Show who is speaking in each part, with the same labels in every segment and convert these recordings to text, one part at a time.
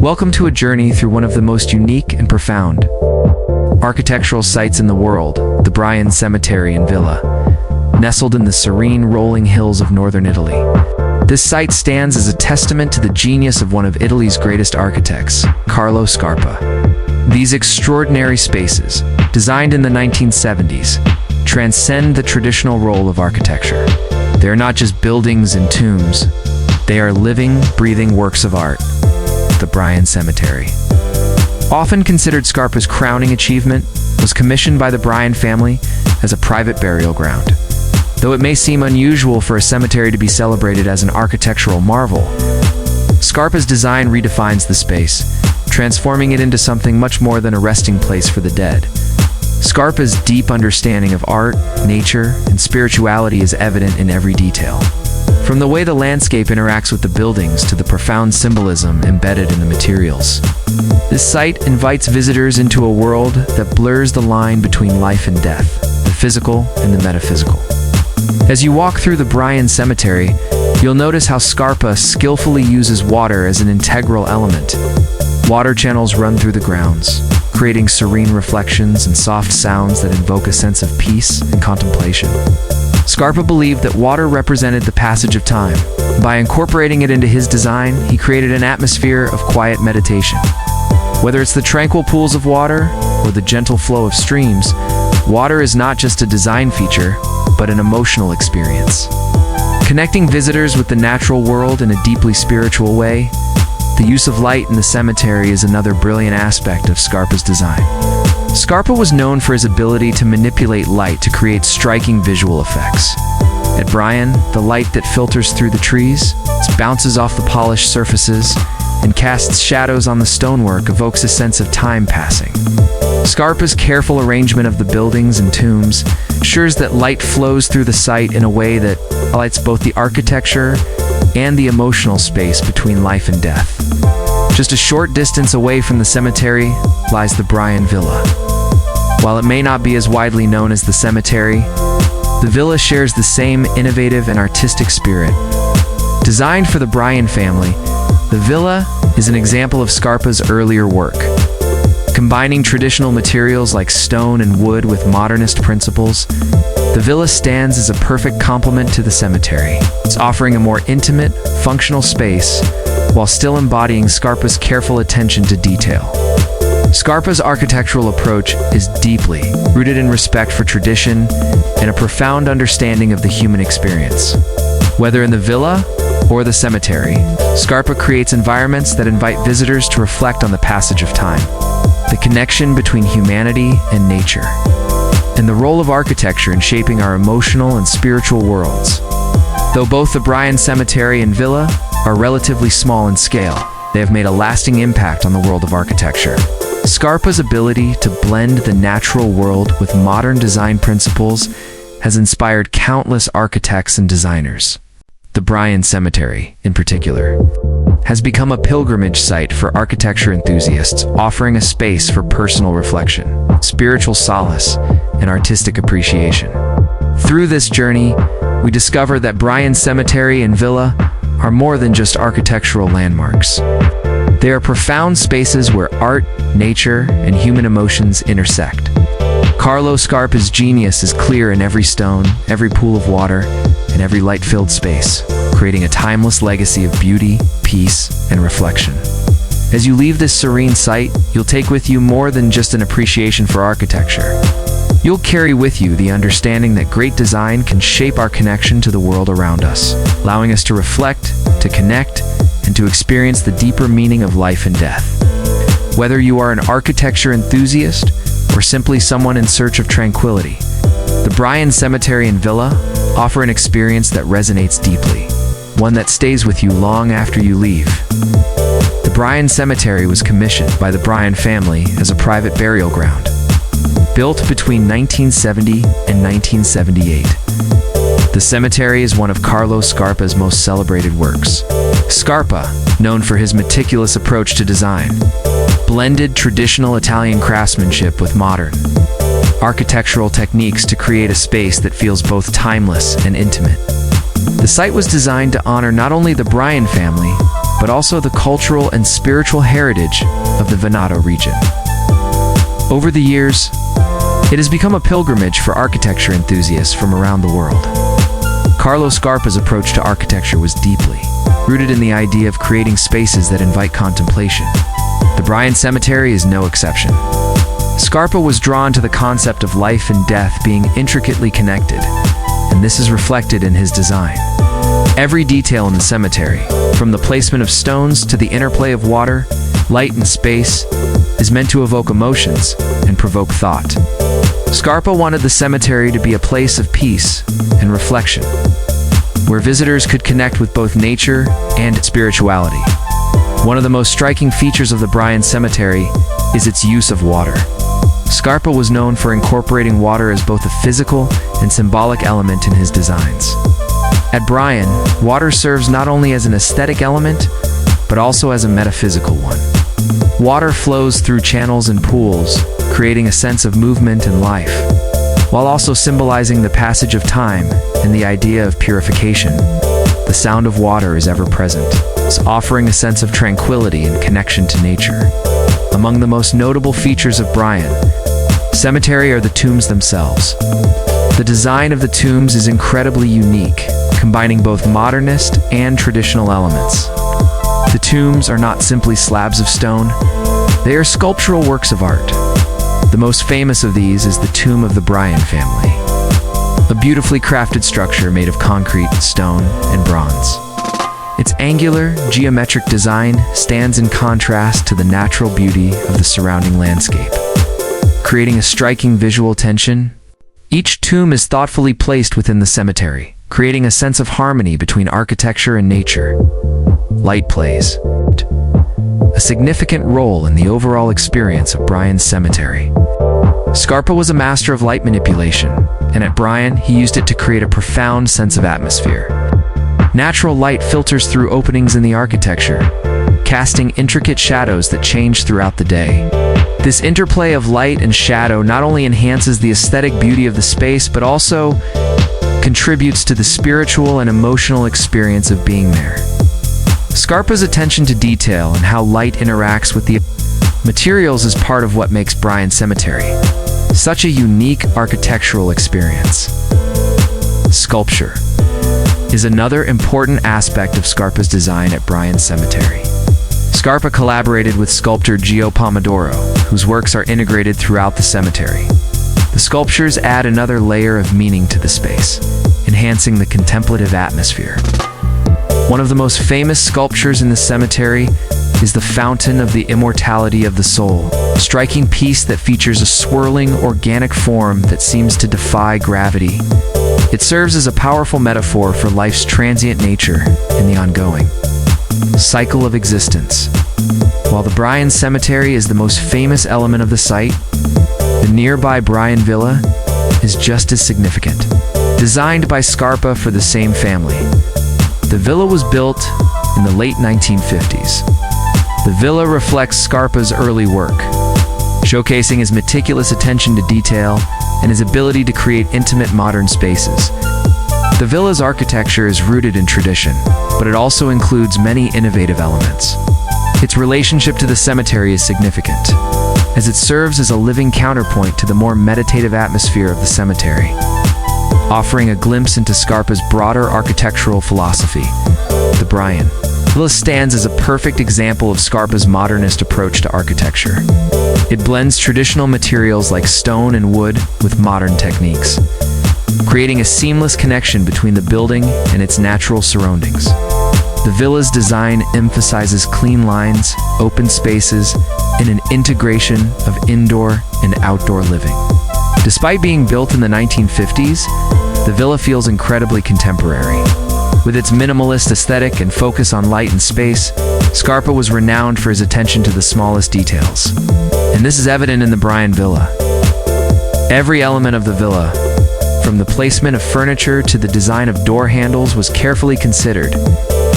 Speaker 1: Welcome to a journey through one of the most unique and profound architectural sites in the world, the Brion Cemetery and Villa, nestled in the serene rolling hills of northern Italy. This site stands as a testament to the genius of one of Italy's greatest architects, Carlo Scarpa. These extraordinary spaces, designed in the 1970s, transcend the traditional role of architecture. They are not just buildings and tombs, they are living, breathing works of art. The Brion Cemetery, often considered Scarpa's crowning achievement, was commissioned by the Brion family as a private burial ground. Though it may seem unusual for a cemetery to be celebrated as an architectural marvel, Scarpa's design redefines the space, transforming it into something much more than a resting place for the dead. Scarpa's deep understanding of art, nature, and spirituality is evident in every detail. From the way the landscape interacts with the buildings to the profound symbolism embedded in the materials. This site invites visitors into a world that blurs the line between life and death, the physical and the metaphysical. As you walk through the Brion Cemetery, you'll notice how Scarpa skillfully uses water as an integral element. Water channels run through the grounds, creating serene reflections and soft sounds that invoke a sense of peace and contemplation. Scarpa believed that water represented the passage of time. By incorporating it into his design, he created an atmosphere of quiet meditation. Whether it's the tranquil pools of water or the gentle flow of streams, water is not just a design feature, but an emotional experience. Connecting visitors with the natural world in a deeply spiritual way, the use of light in the cemetery is another brilliant aspect of Scarpa's design. Scarpa was known for his ability to manipulate light to create striking visual effects. At Brion, the light that filters through the trees, bounces off the polished surfaces, and casts shadows on the stonework evokes a sense of time passing. Scarpa's careful arrangement of the buildings and tombs ensures that light flows through the site in a way that highlights both the architecture and the emotional space between life and death. Just a short distance away from the cemetery lies the Brion Villa. While it may not be as widely known as the cemetery, the villa shares the same innovative and artistic spirit. Designed for the Brion family, the villa is an example of Scarpa's earlier work. Combining traditional materials like stone and wood with modernist principles, the villa stands as a perfect complement to the cemetery. It's offering a more intimate, functional space while still embodying Scarpa's careful attention to detail. Scarpa's architectural approach is deeply rooted in respect for tradition and a profound understanding of the human experience. Whether in the villa or the cemetery, Scarpa creates environments that invite visitors to reflect on the passage of time, the connection between humanity and nature, and the role of architecture in shaping our emotional and spiritual worlds. Though both the Brion Cemetery and Villa are relatively small in scale, they have made a lasting impact on the world of architecture. Scarpa's ability to blend the natural world with modern design principles has inspired countless architects and designers. The Brion Cemetery, in particular, has become a pilgrimage site for architecture enthusiasts, offering a space for personal reflection, spiritual solace, and artistic appreciation. Through this journey, we discover that Brion Cemetery and Villa are more than just architectural landmarks. They are profound spaces where art, nature, and human emotions intersect. Carlo Scarpa's genius is clear in every stone, every pool of water, and every light-filled space, creating a timeless legacy of beauty, peace, and reflection. As you leave this serene site, you'll take with you more than just an appreciation for architecture. You'll carry with you the understanding that great design can shape our connection to the world around us, allowing us to reflect, to connect, and to experience the deeper meaning of life and death. Whether you are an architecture enthusiast or simply someone in search of tranquility, the Brion Cemetery and Villa offer an experience that resonates deeply, one that stays with you long after you leave. The Brion Cemetery was commissioned by the Brion family as a private burial ground. Built between 1970 and 1978, the cemetery is one of Carlo Scarpa's most celebrated works. Scarpa, known for his meticulous approach to design, blended traditional Italian craftsmanship with modern architectural techniques to create a space that feels both timeless and intimate. The site was designed to honor not only the Brion family, but also the cultural and spiritual heritage of the Veneto region. Over the years, it has become a pilgrimage for architecture enthusiasts from around the world. Carlo Scarpa's approach to architecture was deeply rooted in the idea of creating spaces that invite contemplation. The Brion Cemetery is no exception. Scarpa was drawn to the concept of life and death being intricately connected, and this is reflected in his design. Every detail in the cemetery, from the placement of stones to the interplay of water, light, and space, is meant to evoke emotions and provoke thought. Scarpa wanted the cemetery to be a place of peace and reflection, where visitors could connect with both nature and spirituality. One of the most striking features of the Brion Cemetery is its use of water. Scarpa was known for incorporating water as both a physical and symbolic element in his designs. At Brion, water serves not only as an aesthetic element, but also as a metaphysical one. Water flows through channels and pools, creating a sense of movement and life, while also symbolizing the passage of time and the idea of purification. The sound of water is ever present, offering a sense of tranquility and connection to nature. Among the most notable features of Brion Cemetery are the tombs themselves. The design of the tombs is incredibly unique, combining both modernist and traditional elements. The tombs are not simply slabs of stone, they are sculptural works of art. The most famous of these is the tomb of the Brion family, a beautifully crafted structure made of concrete, stone, and bronze. Its angular, geometric design stands in contrast to the natural beauty of the surrounding landscape, creating a striking visual tension. Each tomb is thoughtfully placed within the cemetery, creating a sense of harmony between architecture and nature. Light plays a significant role in the overall experience of Brion's cemetery. Scarpa was a master of light manipulation, and at Brion, he used it to create a profound sense of atmosphere. Natural light filters through openings in the architecture, casting intricate shadows that change throughout the day. This interplay of light and shadow not only enhances the aesthetic beauty of the space, but also contributes to the spiritual and emotional experience of being there. Scarpa's attention to detail and how light interacts with the materials is part of what makes Brion Cemetery such a unique architectural experience. Sculpture is another important aspect of Scarpa's design at Brion Cemetery. Scarpa collaborated with sculptor Gio Pomodoro, whose works are integrated throughout the cemetery. The sculptures add another layer of meaning to the space, enhancing the contemplative atmosphere. One of the most famous sculptures in the cemetery is the Fountain of the Immortality of the Soul, a striking piece that features a swirling, organic form that seems to defy gravity. It serves as a powerful metaphor for life's transient nature and the ongoing cycle of existence. While the Brion Cemetery is the most famous element of the site, the nearby Brion Villa is just as significant. Designed by Scarpa for the same family, the villa was built in the late 1950s. The villa reflects Scarpa's early work, showcasing his meticulous attention to detail and his ability to create intimate modern spaces. The villa's architecture is rooted in tradition, but it also includes many innovative elements. Its relationship to the cemetery is significant, as it serves as a living counterpoint to the more meditative atmosphere of the cemetery, offering a glimpse into Scarpa's broader architectural philosophy. The Brion Villa stands as a perfect example of Scarpa's modernist approach to architecture. It blends traditional materials like stone and wood with modern techniques, creating a seamless connection between the building and its natural surroundings. The villa's design emphasizes clean lines, open spaces, and an integration of indoor and outdoor living. Despite being built in the 1950s, the villa feels incredibly contemporary. With its minimalist aesthetic and focus on light and space, Scarpa was renowned for his attention to the smallest details. And this is evident in the Brion Villa. Every element of the villa, from the placement of furniture to the design of door handles, was carefully considered.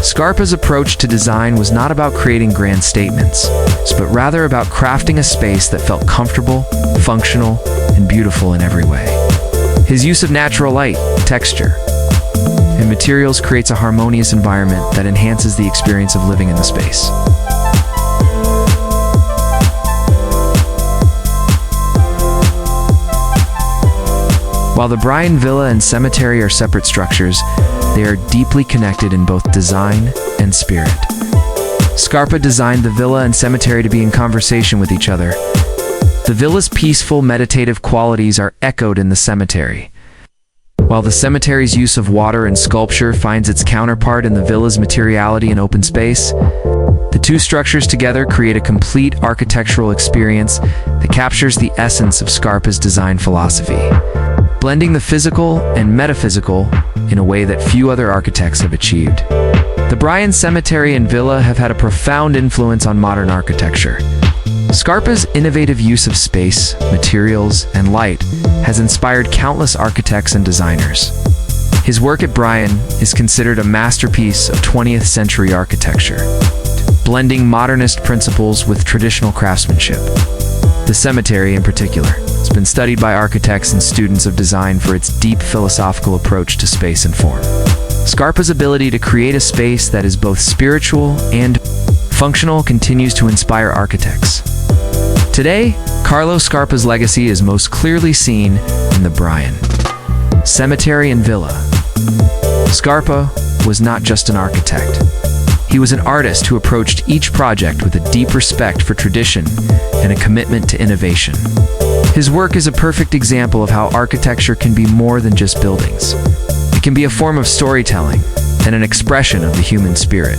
Speaker 1: Scarpa's approach to design was not about creating grand statements, but rather about crafting a space that felt comfortable, functional, and beautiful in every way. His use of natural light, texture, and materials creates a harmonious environment that enhances the experience of living in the space. While the Brion Villa and Cemetery are separate structures, they are deeply connected in both design and spirit. Scarpa designed the villa and cemetery to be in conversation with each other. The villa's peaceful, meditative qualities are echoed in the cemetery, while the cemetery's use of water and sculpture finds its counterpart in the villa's materiality and open space. The two structures together create a complete architectural experience that captures the essence of Scarpa's design philosophy, blending the physical and metaphysical in a way that few other architects have achieved. The Brion Cemetery and Villa have had a profound influence on modern architecture. Scarpa's innovative use of space, materials, and light has inspired countless architects and designers. His work at Brion is considered a masterpiece of 20th century architecture, blending modernist principles with traditional craftsmanship. The cemetery, in particular, has been studied by architects and students of design for its deep philosophical approach to space and form. Scarpa's ability to create a space that is both spiritual and functional continues to inspire architects. Today, Carlo Scarpa's legacy is most clearly seen in the Brion Cemetery and Villa. Scarpa was not just an architect. He was an artist who approached each project with a deep respect for tradition and a commitment to innovation. His work is a perfect example of how architecture can be more than just buildings. It can be a form of storytelling and an expression of the human spirit.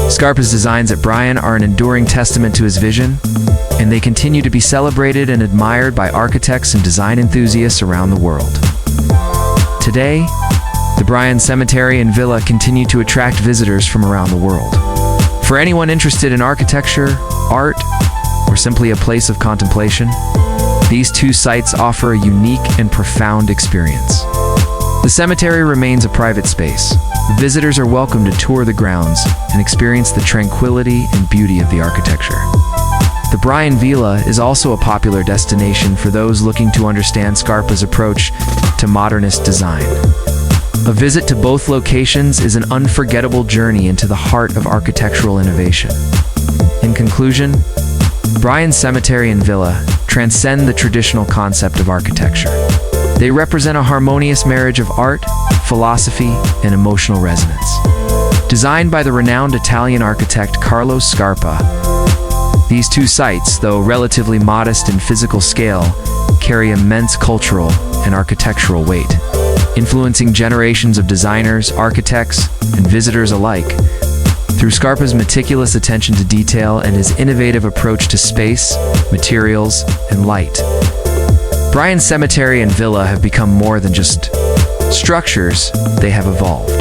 Speaker 1: Scarpa's designs at Brion are an enduring testament to his vision, and they continue to be celebrated and admired by architects and design enthusiasts around the world. Today, the Brion Cemetery and Villa continue to attract visitors from around the world. For anyone interested in architecture, art, or simply a place of contemplation, these two sites offer a unique and profound experience. The cemetery remains a private space. Visitors are welcome to tour the grounds and experience the tranquility and beauty of the architecture. The Brion Villa is also a popular destination for those looking to understand Scarpa's approach to modernist design. A visit to both locations is an unforgettable journey into the heart of architectural innovation. In conclusion, Brion Cemetery and Villa transcend the traditional concept of architecture. They represent a harmonious marriage of art, philosophy, and emotional resonance. Designed by the renowned Italian architect Carlo Scarpa, these two sites, though relatively modest in physical scale, carry immense cultural and architectural weight, influencing generations of designers, architects, and visitors alike. Through Scarpa's meticulous attention to detail and his innovative approach to space, materials, and light, Brion Cemetery and Villa have become more than just structures. They have evolved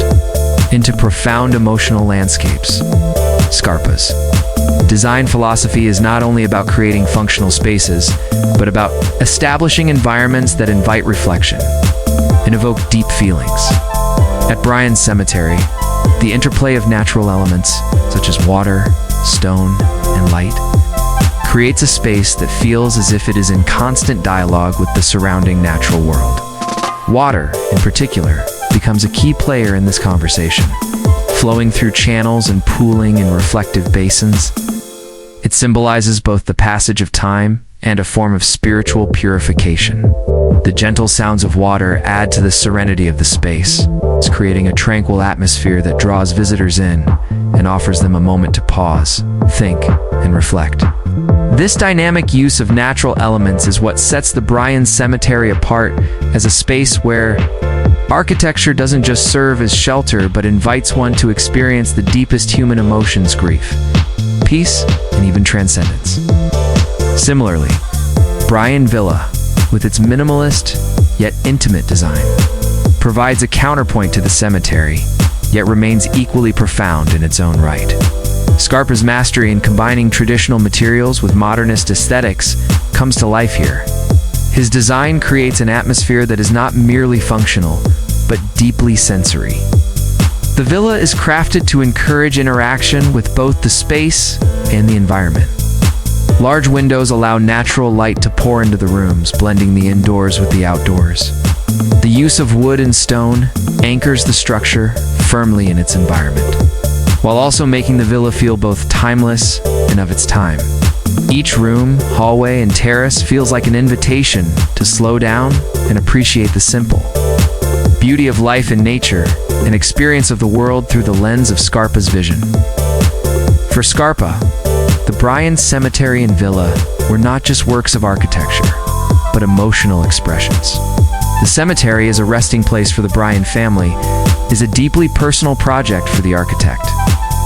Speaker 1: into profound emotional landscapes. Scarpa's design philosophy is not only about creating functional spaces, but about establishing environments that invite reflection and evoke deep feelings. At Brion Cemetery, the interplay of natural elements, such as water, stone, and light, creates a space that feels as if it is in constant dialogue with the surrounding natural world. Water, in particular, becomes a key player in this conversation, flowing through channels and pooling in reflective basins. It symbolizes both the passage of time and a form of spiritual purification. The gentle sounds of water add to the serenity of the space, creating a tranquil atmosphere that draws visitors in and offers them a moment to pause, think, and reflect. This dynamic use of natural elements is what sets the Brion Cemetery apart as a space where architecture doesn't just serve as shelter but invites one to experience the deepest human emotions: grief, peace, and even transcendence. Similarly, Brion Villa, with its minimalist yet intimate design, provides a counterpoint to the cemetery, yet remains equally profound in its own right. Scarpa's mastery in combining traditional materials with modernist aesthetics comes to life here. His design creates an atmosphere that is not merely functional, but deeply sensory. The villa is crafted to encourage interaction with both the space and the environment. Large windows allow natural light to pour into the rooms, blending the indoors with the outdoors. The use of wood and stone anchors the structure firmly in its environment, while also making the villa feel both timeless and of its time. Each room, hallway, and terrace feels like an invitation to slow down and appreciate the simple beauty of life and nature, an experience of the world through the lens of Scarpa's vision. For Scarpa, the Brion Cemetery and Villa were not just works of architecture, but emotional expressions. The cemetery as a resting place for the Brion family is a deeply personal project for the architect.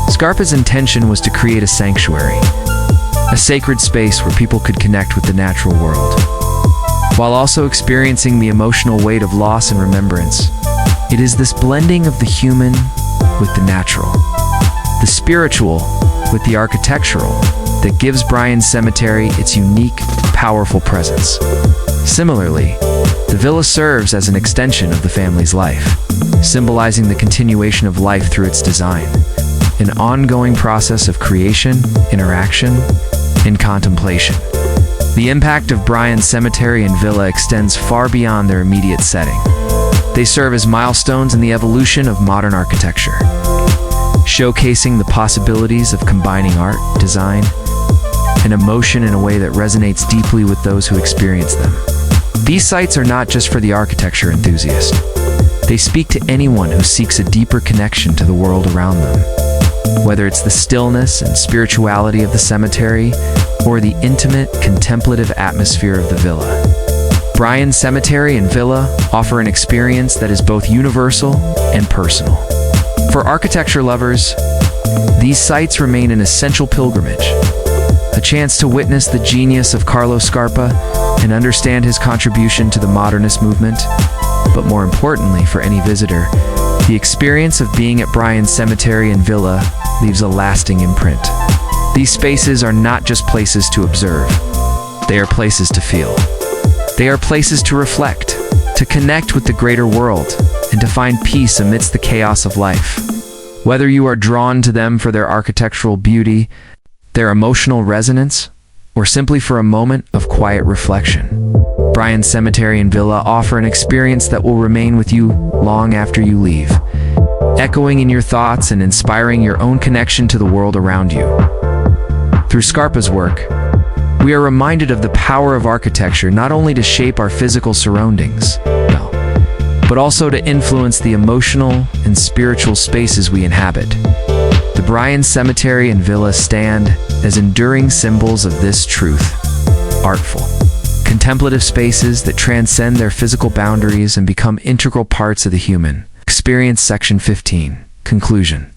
Speaker 1: Scarpa's intention was to create a sanctuary, a sacred space where people could connect with the natural world, while also experiencing the emotional weight of loss and remembrance. It is this blending of the human with the natural, the spiritual with the architectural, that gives Brion Cemetery its unique, powerful presence. Similarly, the villa serves as an extension of the family's life, symbolizing the continuation of life through its design, an ongoing process of creation, interaction, and contemplation. The impact of Brion Cemetery and Villa extends far beyond their immediate setting. They serve as milestones in the evolution of modern architecture, showcasing the possibilities of combining art, design, and emotion in a way that resonates deeply with those who experience them. These sites are not just for the architecture enthusiast. They speak to anyone who seeks a deeper connection to the world around them. Whether it's the stillness and spirituality of the cemetery or the intimate, contemplative atmosphere of the villa, Brion Cemetery and Villa offer an experience that is both universal and personal. For architecture lovers, these sites remain an essential pilgrimage, a chance to witness the genius of Carlo Scarpa and understand his contribution to the modernist movement. But more importantly, for any visitor, the experience of being at Brion Cemetery and Villa leaves a lasting imprint. These spaces are not just places to observe, they are places to feel. They are places to reflect, to connect with the greater world, and to find peace amidst the chaos of life. Whether you are drawn to them for their architectural beauty, their emotional resonance, or simply for a moment of quiet reflection, Brion Cemetery and Villa offer an experience that will remain with you long after you leave, echoing in your thoughts and inspiring your own connection to the world around you. Through Scarpa's work, we are reminded of the power of architecture not only to shape our physical surroundings, but also to influence the emotional and spiritual spaces we inhabit. The Brion Cemetery and Villa stand as enduring symbols of this truth: artful, contemplative spaces that transcend their physical boundaries and become integral parts of the human experience. Section 15. Conclusion.